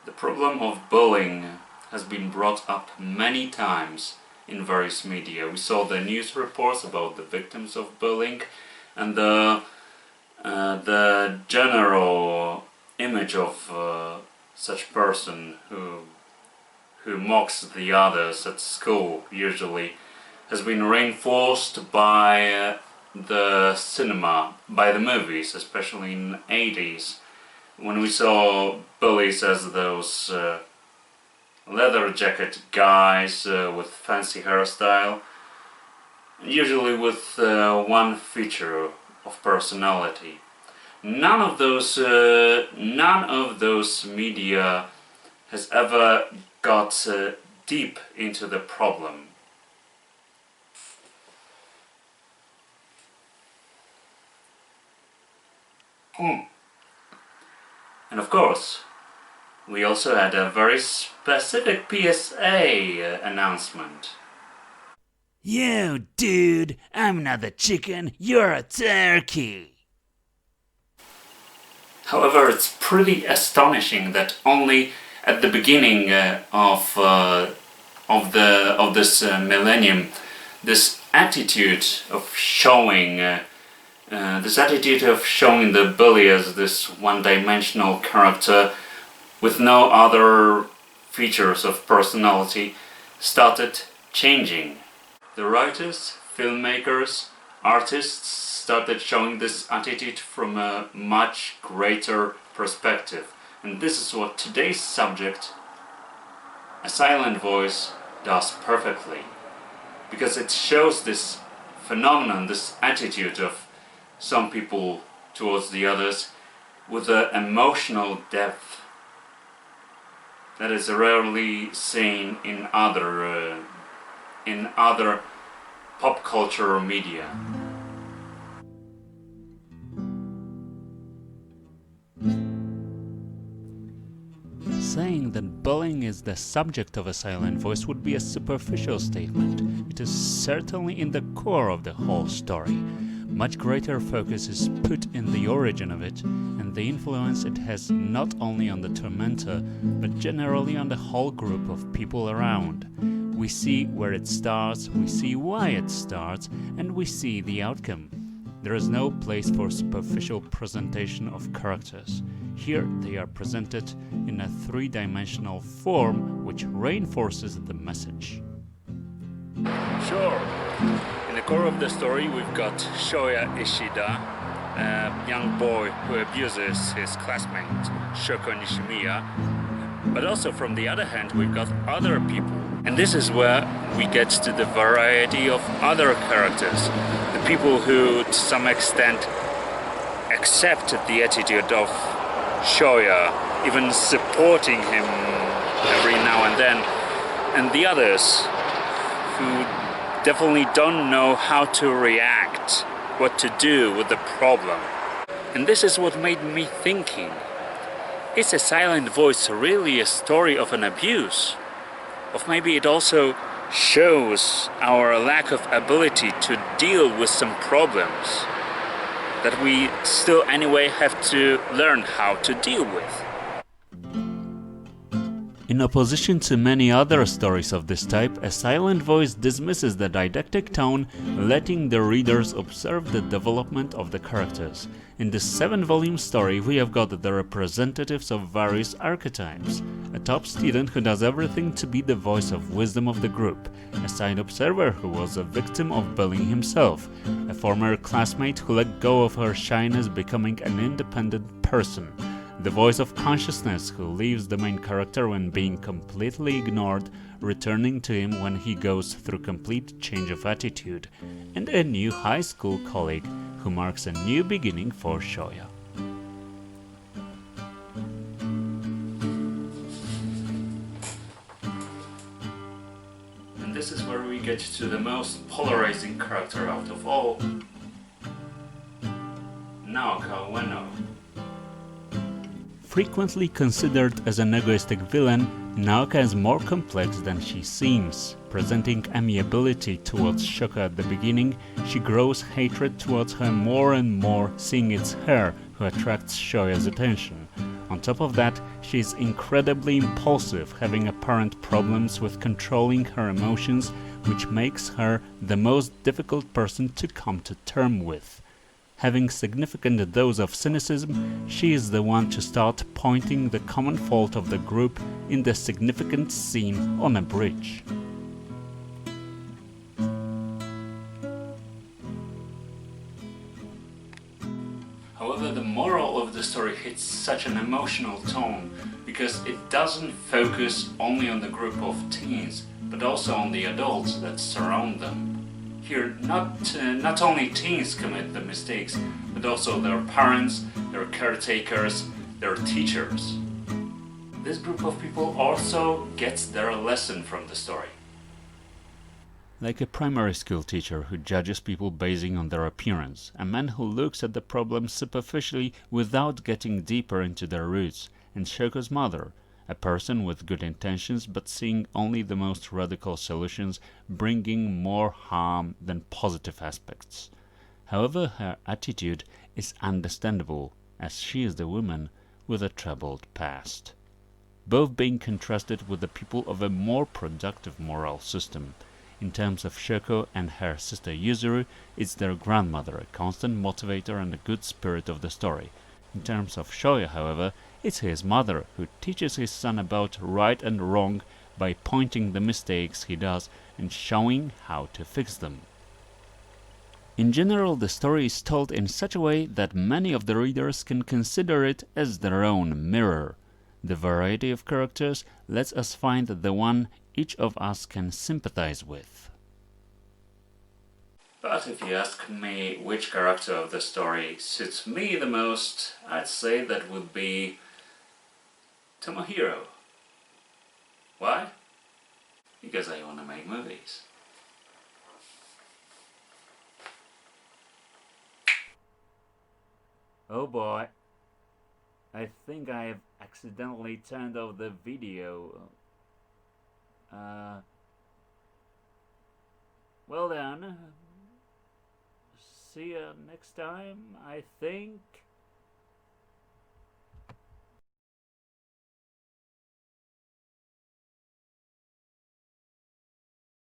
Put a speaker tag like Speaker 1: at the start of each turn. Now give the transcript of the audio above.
Speaker 1: The problem of bullying has been brought up many times in various media. We saw the news reports about the victims of bullying and the general image of such person who mocks the others at school usually has been reinforced by the cinema, by the movies, especially in the 80s, when we saw bullies as those leather jacket guys with fancy hairstyle, usually with one feature of personality. None of those media has ever got deep into the problem. And of course, we also had a very specific PSA announcement.
Speaker 2: Yo, dude, I'm not a chicken, you're a turkey.
Speaker 1: However, it's pretty astonishing that only at the beginning of this millennium, this attitude of showing the bully as this one-dimensional character with no other features of personality started changing. The writers, filmmakers, artists started showing this attitude from a much greater perspective. And this is what today's subject, A Silent Voice, does perfectly. Because it shows this phenomenon, this attitude of some people towards the others with an emotional depth that is rarely seen in other pop culture media.
Speaker 2: Saying that bullying is the subject of A Silent Voice would be a superficial statement. It is certainly in the core of the whole story. Much greater focus is put in the origin of it and the influence it has not only on the tormentor, but generally on the whole group of people around. We see where it starts, we see why it starts, and we see the outcome. There is no place for superficial presentation of characters. Here they are presented in a three-dimensional form which reinforces the message.
Speaker 1: Sure. In the core of the story we've got Shoya Ishida, a young boy who abuses his classmate Shoko Nishimiya. But also from the other hand we've got other people. And this is where we get to the variety of other characters. The people who to some extent accepted the attitude of Shoya, even supporting him every now and then. And the others who definitely don't know how to react, what to do with the problem. And this is what made me thinking, is A Silent Voice really a story of an abuse? Or maybe it also shows our lack of ability to deal with some problems that we still anyway have to learn how to deal with.
Speaker 2: In opposition to many other stories of this type, A Silent Voice dismisses the didactic tone, letting the readers observe the development of the characters. In this 7-volume story we have got the representatives of various archetypes. A top student who does everything to be the voice of wisdom of the group, a side observer who was a victim of bullying himself, a former classmate who let go of her shyness becoming an independent person, the voice of consciousness who leaves the main character when being completely ignored, returning to him when he goes through complete change of attitude, and a new high school colleague who marks a new beginning for Shoya.
Speaker 1: And this is where we get to the most polarizing character out of all, Naoka Ueno.
Speaker 2: Frequently considered as an egoistic villain, Naoka is more complex than she seems. Presenting amiability towards Shoko at the beginning, she grows hatred towards her more and more, seeing it's her who attracts Shoya's attention. On top of that, she is incredibly impulsive, having apparent problems with controlling her emotions, which makes her the most difficult person to come to terms with. Having significant dose of cynicism, she is the one to start pointing the common fault of the group in the significant scene on a bridge. However, the moral of the story hits such an emotional tone because it doesn't focus only on the group of teens, but also on the adults that surround them. Here, not only teens commit the mistakes, but also their parents, their caretakers, their teachers. This group of people also gets their lesson from the story. Like a primary school teacher who judges people basing on their appearance, a man who looks at the problem superficially without getting deeper into their roots, and Shoko's mother, a person with good intentions but seeing only the most radical solutions, bringing more harm than positive aspects. However, her attitude is understandable, as she is the woman with a troubled past. Both being contrasted with the people of a more productive moral system. In terms of Shoko and her sister Yuzuru, it's their grandmother, a constant motivator and a good spirit of the story. In terms of Shoya, however, it's his mother who teaches his son about right and wrong by pointing the mistakes he does and showing how to fix them. In general, the story is told in such a way that many of the readers can consider it as their own mirror. The variety of characters lets us find the one each of us can sympathize with. But if you ask me which character of the story suits me the most, I'd say that would be Tomohiro. Why? Because I want to make movies. Oh boy, I think I have accidentally turned off the video. Well then, see you next time, I think.